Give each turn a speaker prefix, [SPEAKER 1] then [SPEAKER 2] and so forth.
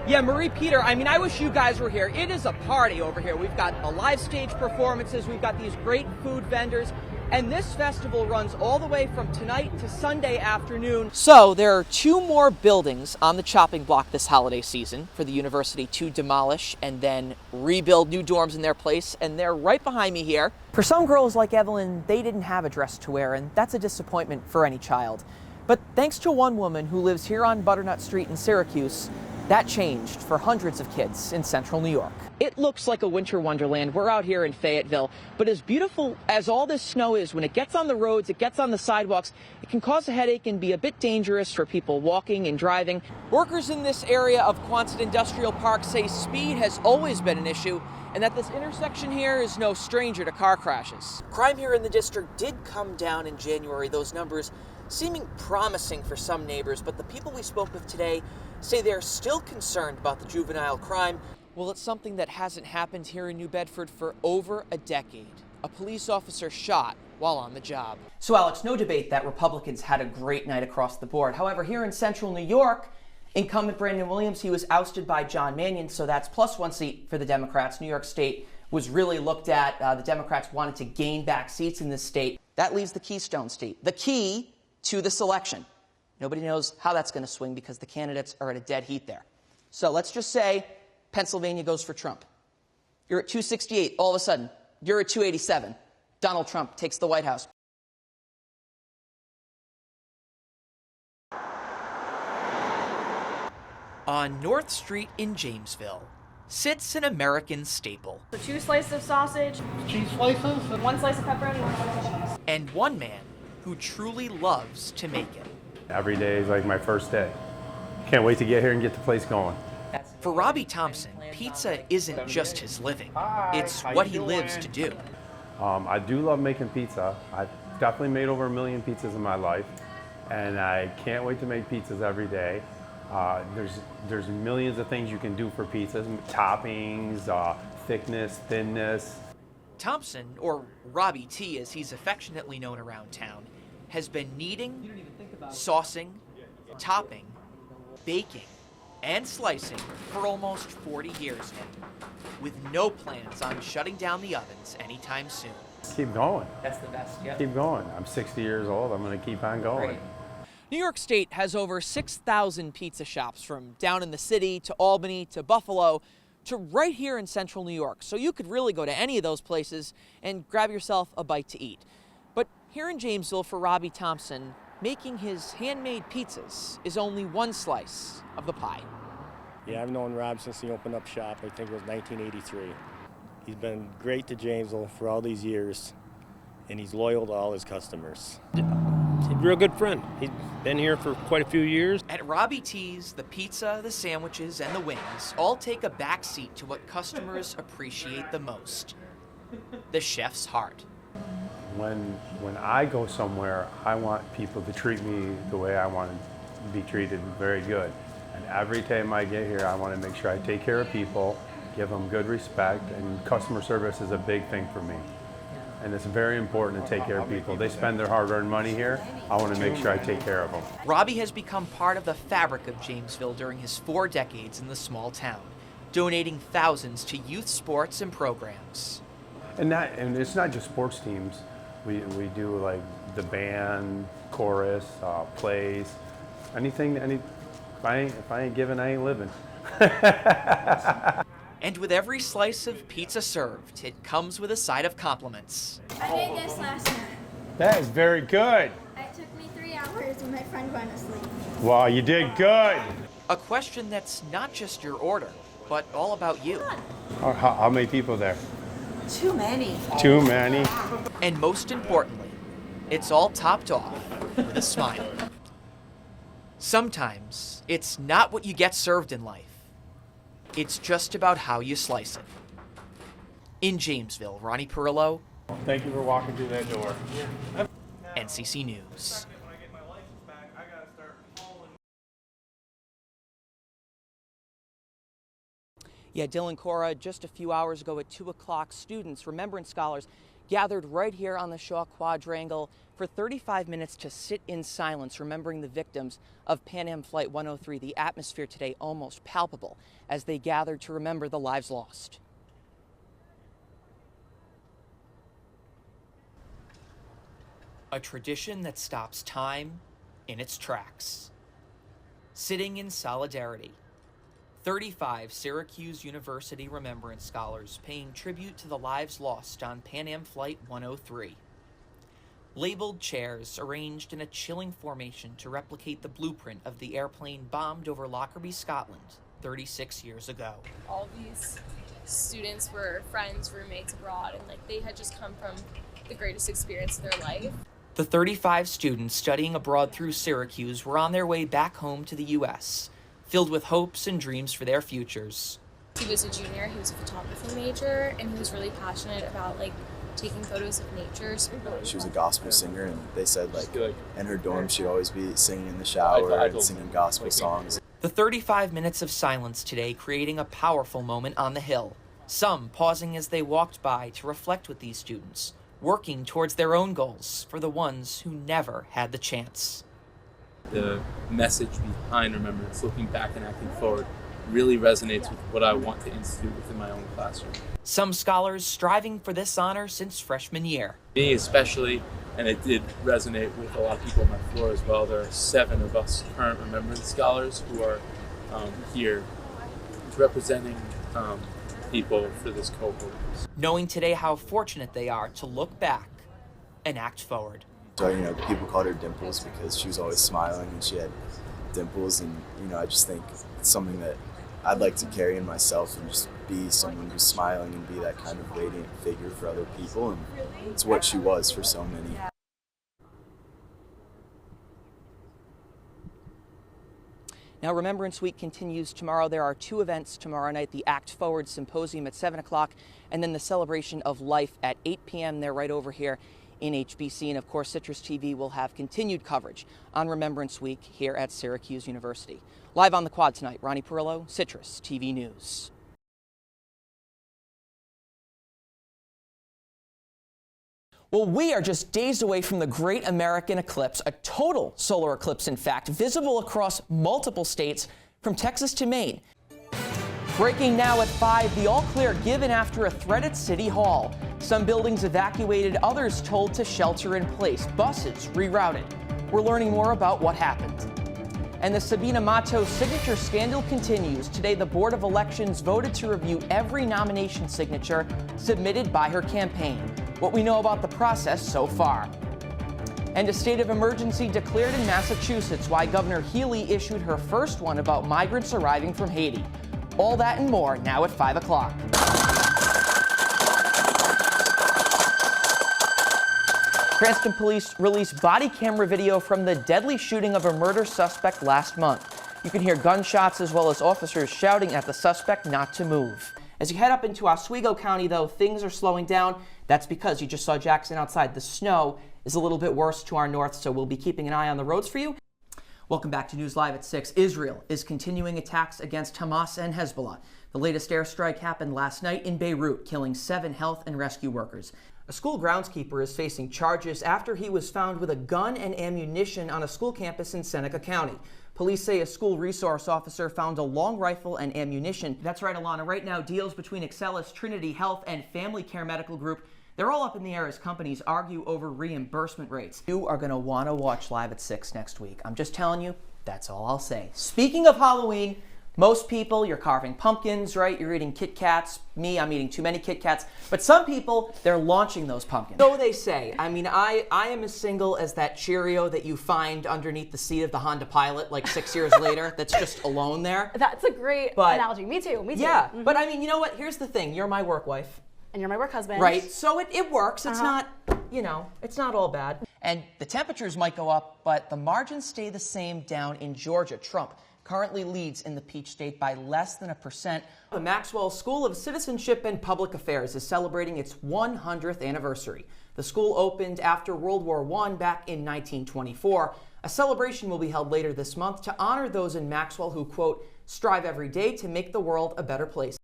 [SPEAKER 1] Yeah, Marie, Peter, I mean, I wish you guys were here. It is a party over here. We've got live stage performances, we've got these great food vendors, and this festival runs all the way from tonight to Sunday afternoon. So there are 2 more buildings on the chopping block this holiday season for the university to demolish and then rebuild new dorms in their place, and they're right behind me here. For some girls like Evelyn, they didn't have a dress to wear, and that's a disappointment for any child. But thanks to one woman who lives here on Butternut Street in Syracuse, that changed for hundreds of kids in central New York. It looks like a winter wonderland. We're out here in Fayetteville, but as beautiful as all this snow is, when it gets on the roads, it gets on the sidewalks, it can cause a headache and be a bit dangerous for people walking and driving. Workers in this area of Quonset Industrial Park say speed has always been an issue and that this intersection here is no stranger to car crashes. Crime here in the district did come down in January, those numbers seeming promising for some neighbors, but the people we spoke with today say they're still concerned about the juvenile crime. Well, it's something that hasn't happened here in New Bedford for over a decade. A police officer shot while on the job. So Alex, no debate that Republicans had a great night across the board. However, here in central New York, incumbent Brandon Williams, he was ousted by John Mannion, so that's +1 seat for the Democrats. New York State was really looked at. The Democrats wanted to gain back seats in this state. That leaves the Keystone State, the key to this election. Nobody knows how that's going to swing because the candidates are at a dead heat there. So let's just say Pennsylvania goes for Trump. You're at 268. All of a sudden, you're at 287. Donald Trump takes the White House. On North Street in Jamesville sits an American staple.
[SPEAKER 2] So 2 slices of sausage,
[SPEAKER 3] cheese slices,
[SPEAKER 2] 1 slice of pepperoni, 1 slice of cheese.
[SPEAKER 1] And one man who truly loves to make it.
[SPEAKER 4] Every day is like my first day. Can't wait to get here and get the place going.
[SPEAKER 1] For Robbie Thompson, pizza isn't just his living. It's what he lives to do.
[SPEAKER 4] I do love making pizza. I've definitely made over 1 million pizzas in my life, and I can't wait to make pizzas every day. There's millions of things you can do for pizzas, toppings, thickness, thinness.
[SPEAKER 1] Thompson, or Robbie T as he's affectionately known around town, has been kneading, saucing, topping, baking, and slicing for almost 40 years now, with no plans on shutting down the ovens anytime soon.
[SPEAKER 4] Keep going.
[SPEAKER 1] That's the best, yeah.
[SPEAKER 4] Keep going. I'm 60 years old. I'm going to keep on going.
[SPEAKER 1] Great. New York State has over 6,000 pizza shops, from down in the city to Albany to Buffalo to right here in central New York. So you could really go to any of those places and grab yourself a bite to eat. But here in Jamesville, for Robbie Thompson, making his handmade pizzas is only 1 slice of the pie.
[SPEAKER 5] Yeah, I've known Rob since he opened up shop. I think it was 1983. He's been great to Jamesville for all these years, and he's loyal to all his customers.
[SPEAKER 6] He's a real good friend. He's been here for quite a few years.
[SPEAKER 1] At Robbie T's, the pizza, the sandwiches, and the wings all take a back seat to what customers appreciate the most: the chef's heart.
[SPEAKER 4] When I go somewhere, I want people to treat me the way I want to be treated, very good. And every time I get here, I want to make sure I take care of people, give them good respect, and customer service is a big thing for me. And it's very important to take care of people. They spend their hard-earned money here. I want to make sure I take care of them.
[SPEAKER 1] Robbie has become part of the fabric of Jamesville during his 4 decades in the small town, donating thousands to youth sports and programs.
[SPEAKER 4] And it's not just sports teams. We do like the band, chorus, plays, anything. If I ain't giving, I ain't living.
[SPEAKER 1] And with every slice of pizza served, it comes with a side of compliments.
[SPEAKER 7] I made this last night.
[SPEAKER 4] That is very good.
[SPEAKER 7] It took me 3 hours and my friend went asleep.
[SPEAKER 4] Wow, you did good.
[SPEAKER 1] A question that's not just your order, but all about you.
[SPEAKER 4] How many people there?
[SPEAKER 8] Too many.
[SPEAKER 4] Too many.
[SPEAKER 1] And most importantly, it's all topped off with a smile. Sometimes it's not what you get served in life. It's just about how you slice it. In Jamesville, Ronnie Parrillo.
[SPEAKER 4] Thank you for walking through that door.
[SPEAKER 1] NCC News. Yeah, Dylan, Cora, just a few hours ago at 2 o'clock, students, Remembrance Scholars, gathered right here on the Shaw Quadrangle for 35 minutes to sit in silence, remembering the victims of Pan Am Flight 103. The atmosphere today almost palpable as they gathered to remember the lives lost. A tradition that stops time in its tracks. Sitting in solidarity. 35 Syracuse University Remembrance Scholars paying tribute to the lives lost on Pan Am Flight 103. Labeled chairs arranged in a chilling formation to replicate the blueprint of the airplane bombed over Lockerbie, Scotland 36 years ago.
[SPEAKER 3] All these students were friends, roommates abroad, and they had just come from the greatest experience of their life.
[SPEAKER 1] The 35 students studying abroad through Syracuse were on their way back home to the U.S., filled with hopes and dreams for their futures.
[SPEAKER 3] He was a junior, he was a photography major, and he was really passionate about taking photos of nature.
[SPEAKER 8] She was a gospel singer, and they said in her dorm she'd always be singing in the shower and singing gospel songs.
[SPEAKER 1] The 35 minutes of silence today creating a powerful moment on the Hill. Some pausing as they walked by to reflect with these students, working towards their own goals for the ones who never had the chance.
[SPEAKER 9] The message behind remembrance, looking back and acting forward, really resonates with what I want to institute within my own classroom.
[SPEAKER 1] Some scholars striving for this honor since freshman year.
[SPEAKER 9] Me especially, and it did resonate with a lot of people on my floor as well. There are 7 of us current remembrance scholars who are here representing people for this cohort.
[SPEAKER 1] Knowing today how fortunate they are to look back and act forward.
[SPEAKER 8] So, people called her Dimples because she was always smiling and she had dimples, and, I just think it's something that I'd like to carry in myself and just be someone who's smiling and be that kind of radiant figure for other people, and it's what she was for so many.
[SPEAKER 1] Now, Remembrance Week continues tomorrow. There are 2 events tomorrow night, the Act Forward Symposium at 7 o'clock, and then the Celebration of Life at 8 p.m. They're right over here in HBC. And of course, Citrus TV will have continued coverage on Remembrance Week here at Syracuse University. Live on the quad tonight, Ronnie Parrillo, Citrus TV News. Well, we are just days away from the Great American Eclipse, a total solar eclipse, in fact, visible across multiple states from Texas to Maine. Breaking now at 5, the all-clear given after a threat at City Hall. Some buildings evacuated, others told to shelter in place. Buses rerouted. We're learning more about what happened. And the Sabina Matos signature scandal continues. Today, the Board of Elections voted to review every nomination signature submitted by her campaign. What we know about the process so far. And a state of emergency declared in Massachusetts, why Governor Healy issued her first one about migrants arriving from Haiti. All that and more now at 5 o'clock. Cranston police released body camera video from the deadly shooting of a murder suspect last month. You can hear gunshots as well as officers shouting at the suspect not to move. As you head up into Oswego County, though, things are slowing down. That's because you just saw Jackson outside. The snow is a little bit worse to our north, so we'll be keeping an eye on the roads for you. Welcome back to News Live at 6. Israel is continuing attacks against Hamas and Hezbollah. The latest airstrike happened last night in Beirut, killing 7 health and rescue workers. A school groundskeeper is facing charges after he was found with a gun and ammunition on a school campus in Seneca County. Police say a school resource officer found a long rifle and ammunition. That's right, Alana. Right now, deals between Excellus, Trinity Health, and Family Care Medical Group, they're all up in the air as companies argue over reimbursement rates. You are going to want to watch Live at 6 next week. I'm just telling you, that's all I'll say. Speaking of Halloween, most people, you're carving pumpkins, right? You're eating Kit Kats. Me, I'm eating too many Kit Kats. But some people, they're launching those pumpkins. So they say. I mean, I am as single as that Cheerio that you find underneath the seat of the Honda Pilot like 6 years later that's just alone there.
[SPEAKER 2] That's a great analogy. Me too. Yeah,
[SPEAKER 1] but I mean, you know what? Here's the thing. You're my work wife.
[SPEAKER 2] And you're my work husband.
[SPEAKER 1] Right, so it works. It's not, it's not all bad. And the temperatures might go up, but the margins stay the same down in Georgia. Trump currently leads in the Peach State by less than 1%. The Maxwell School of Citizenship and Public Affairs is celebrating its 100th anniversary. The school opened after World War I back in 1924. A celebration will be held later this month to honor those in Maxwell who, quote, strive every day to make the world a better place.